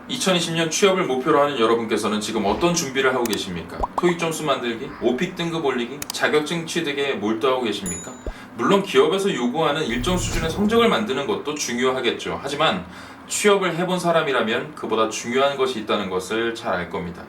2020년 취업을 목표로 하는 여러분께서는 지금 어떤 준비를 하고 계십니까? 토익 점수 만들기, 오픽 등급 올리기, 자격증 취득에 몰두하고 계십니까? 물론 기업에서 요구하는 일정 수준의 성적을 만드는 것도 중요하겠죠. 하지만 취업을 해본 사람이라면 그보다 중요한 것이 있다는 것을 잘 알 겁니다.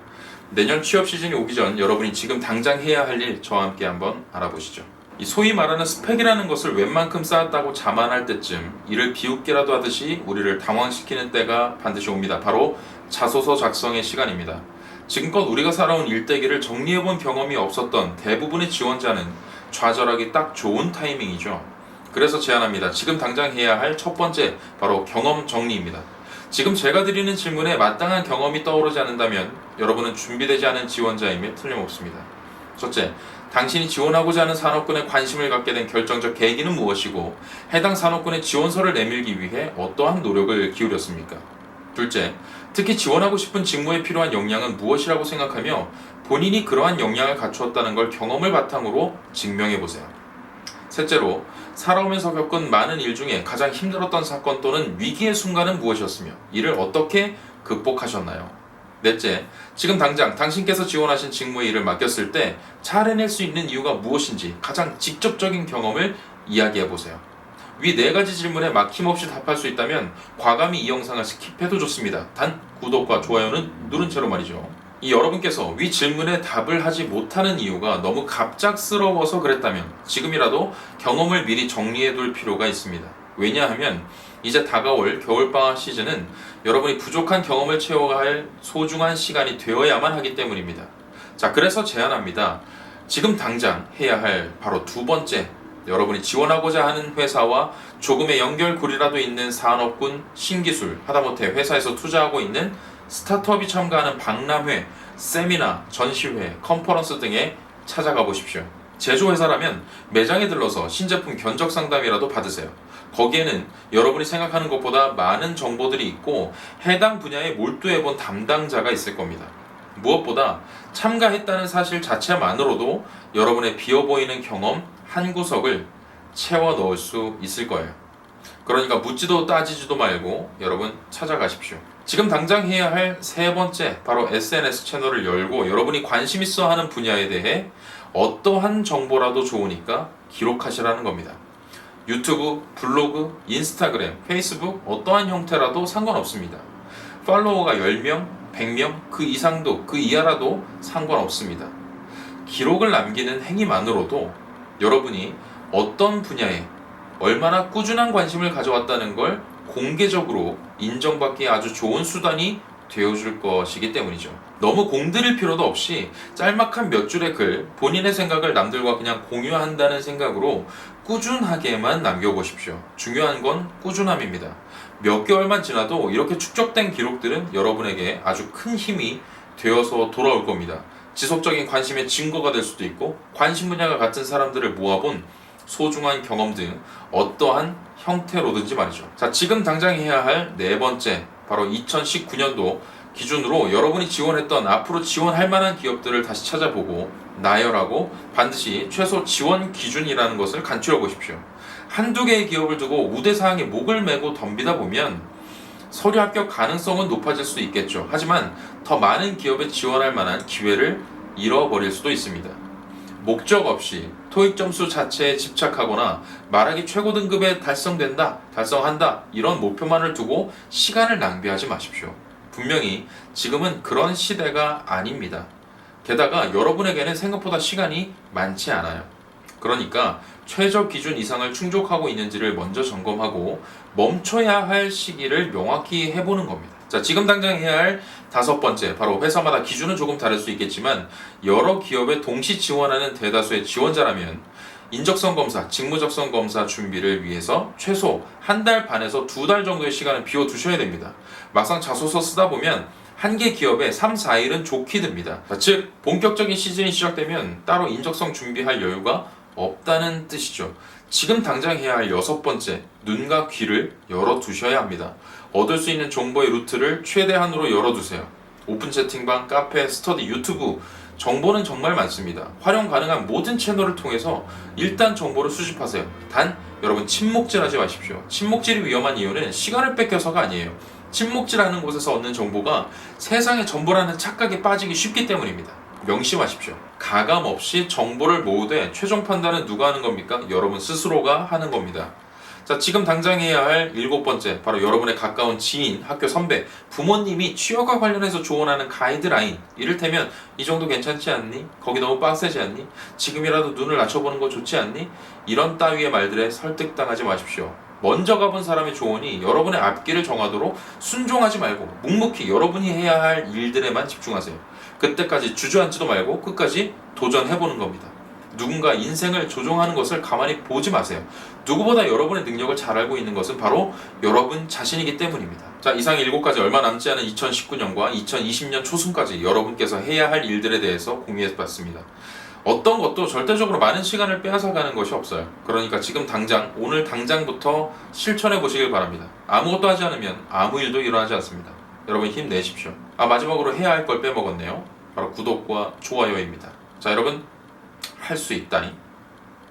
내년 취업 시즌이 오기 전 여러분이 지금 당장 해야 할 일 저와 함께 한번 알아보시죠. 이 소위 말하는 스펙이라는 것을 웬만큼 쌓았다고 자만할 때쯤 이를 비웃기라도 하듯이 우리를 당황시키는 때가 반드시 옵니다. 바로 자소서 작성의 시간입니다. 지금껏 우리가 살아온 일대기를 정리해본 경험이 없었던 대부분의 지원자는 좌절하기 딱 좋은 타이밍이죠. 그래서 제안합니다. 지금 당장 해야 할 첫 번째, 바로 경험 정리입니다. 지금 제가 드리는 질문에 마땅한 경험이 떠오르지 않는다면 여러분은 준비되지 않은 지원자임에 틀림없습니다. 첫째, 당신이 지원하고자 하는 산업군에 관심을 갖게 된 결정적 계기는 무엇이고 해당 산업군에 지원서를 내밀기 위해 어떠한 노력을 기울였습니까? 둘째, 특히 지원하고 싶은 직무에 필요한 역량은 무엇이라고 생각하며 본인이 그러한 역량을 갖추었다는 걸 경험을 바탕으로 증명해보세요. 셋째로, 살아오면서 겪은 많은 일 중에 가장 힘들었던 사건 또는 위기의 순간은 무엇이었으며 이를 어떻게 극복하셨나요? 넷째, 지금 당장 당신께서 지원하신 직무의 일을 맡겼을 때 잘 해낼 수 있는 이유가 무엇인지 가장 직접적인 경험을 이야기해보세요. 위 네 가지 질문에 막힘없이 답할 수 있다면 과감히 이 영상을 스킵해도 좋습니다. 단 구독과 좋아요는 누른 채로 말이죠. 이 여러분께서 위 질문에 답을 하지 못하는 이유가 너무 갑작스러워서 그랬다면 지금이라도 경험을 미리 정리해둘 필요가 있습니다. 왜냐하면 이제 다가올 겨울방학 시즌은 여러분이 부족한 경험을 채워야 할 소중한 시간이 되어야만 하기 때문입니다. 자, 그래서 제안합니다. 지금 당장 해야 할 바로 두 번째, 여러분이 지원하고자 하는 회사와 조금의 연결고리라도 있는 산업군, 신기술, 하다못해 회사에서 투자하고 있는 스타트업이 참가하는 박람회, 세미나, 전시회, 컨퍼런스 등에 찾아가 보십시오. 제조회사라면 매장에 들러서 신제품 견적 상담이라도 받으세요. 거기에는 여러분이 생각하는 것보다 많은 정보들이 있고 해당 분야에 몰두해본 담당자가 있을 겁니다. 무엇보다 참가했다는 사실 자체만으로도 여러분의 비어보이는 경험 한 구석을 채워 넣을 수 있을 거예요. 그러니까 묻지도 따지지도 말고 여러분 찾아가십시오. 지금 당장 해야 할 세 번째, 바로 SNS 채널을 열고 여러분이 관심 있어 하는 분야에 대해 어떠한 정보라도 좋으니까 기록하시라는 겁니다. 유튜브, 블로그, 인스타그램, 페이스북 어떠한 형태라도 상관없습니다. 팔로워가 10명, 100명, 그 이상도 그 이하라도 상관없습니다. 기록을 남기는 행위만으로도 여러분이 어떤 분야에 얼마나 꾸준한 관심을 가져왔다는 걸 공개적으로 인정받기에 아주 좋은 수단이 되어줄 것이기 때문이죠. 너무 공들일 필요도 없이 짤막한 몇 줄의 글, 본인의 생각을 남들과 그냥 공유한다는 생각으로 꾸준하게만 남겨보십시오. 중요한 건 꾸준함입니다. 몇 개월만 지나도 이렇게 축적된 기록들은 여러분에게 아주 큰 힘이 되어서 돌아올 겁니다. 지속적인 관심의 증거가 될 수도 있고 관심 분야가 같은 사람들을 모아본 소중한 경험 등 어떠한 형태로든지 말이죠. 자, 지금 당장 해야 할 네 번째, 바로 2019년도 기준으로 여러분이 지원했던 앞으로 지원할 만한 기업들을 다시 찾아보고 나열하고 반드시 최소 지원 기준이라는 것을 간추려 보십시오. 한두 개의 기업을 두고 우대사항에 목을 메고 덤비다 보면 서류 합격 가능성은 높아질 수 있겠죠. 하지만 더 많은 기업에 지원할 만한 기회를 잃어버릴 수도 있습니다. 목적 없이 토익 점수 자체에 집착하거나 말하기 최고 등급에 달성한다 이런 목표만을 두고 시간을 낭비하지 마십시오. 분명히 지금은 그런 시대가 아닙니다. 게다가 여러분에게는 생각보다 시간이 많지 않아요. 그러니까 최저 기준 이상을 충족하고 있는지를 먼저 점검하고 멈춰야 할 시기를 명확히 해보는 겁니다. 자, 지금 당장 해야 할 다섯 번째, 바로 회사마다 기준은 조금 다를 수 있겠지만 여러 기업에 동시 지원하는 대다수의 지원자라면 인적성 검사, 직무적성 검사 준비를 위해서 최소 한 달 반에서 두 달 정도의 시간을 비워두셔야 됩니다. 막상 자소서 쓰다 보면 한 개 기업에 3, 4일은 좋게 듭니다. 즉 본격적인 시즌이 시작되면 따로 인적성 준비할 여유가 없다는 뜻이죠. 지금 당장 해야 할 여섯 번째, 눈과 귀를 열어두셔야 합니다. 얻을 수 있는 정보의 루트를 최대한으로 열어두세요. 오픈 채팅방, 카페, 스터디, 유튜브 정보는 정말 많습니다. 활용 가능한 모든 채널을 통해서 일단 정보를 수집하세요. 단 여러분 침묵질하지 마십시오. 침묵질이 위험한 이유는 시간을 뺏겨서가 아니에요. 침묵지라는 곳에서 얻는 정보가 세상의 전부라는 착각에 빠지기 쉽기 때문입니다. 명심하십시오. 가감 없이 정보를 모으되 최종 판단은 누가 하는 겁니까? 여러분 스스로가 하는 겁니다. 자, 지금 당장 해야 할 7번째, 바로 여러분의 가까운 지인, 학교 선배, 부모님이 취업과 관련해서 조언하는 가이드라인. 이를테면 이 정도 괜찮지 않니? 거기 너무 빡세지 않니? 지금이라도 눈을 낮춰보는 거 좋지 않니? 이런 따위의 말들에 설득당하지 마십시오. 먼저 가본 사람의 조언이 여러분의 앞길을 정하도록 순종하지 말고 묵묵히 여러분이 해야 할 일들에만 집중하세요. 그때까지 주저앉지도 말고 끝까지 도전해보는 겁니다. 누군가 인생을 조종하는 것을 가만히 보지 마세요. 누구보다 여러분의 능력을 잘 알고 있는 것은 바로 여러분 자신이기 때문입니다. 자, 이상 7가지 얼마 남지 않은 2019년과 2020년 초순까지 여러분께서 해야 할 일들에 대해서 공유해봤습니다. 어떤 것도 절대적으로 많은 시간을 빼앗아가는 것이 없어요. 그러니까 지금 당장, 오늘 당장부터 실천해 보시길 바랍니다. 아무것도 하지 않으면 아무 일도 일어나지 않습니다. 여러분 힘내십시오. 마지막으로 해야 할 걸 빼먹었네요. 바로 구독과 좋아요입니다. 자, 여러분 할 수 있다니.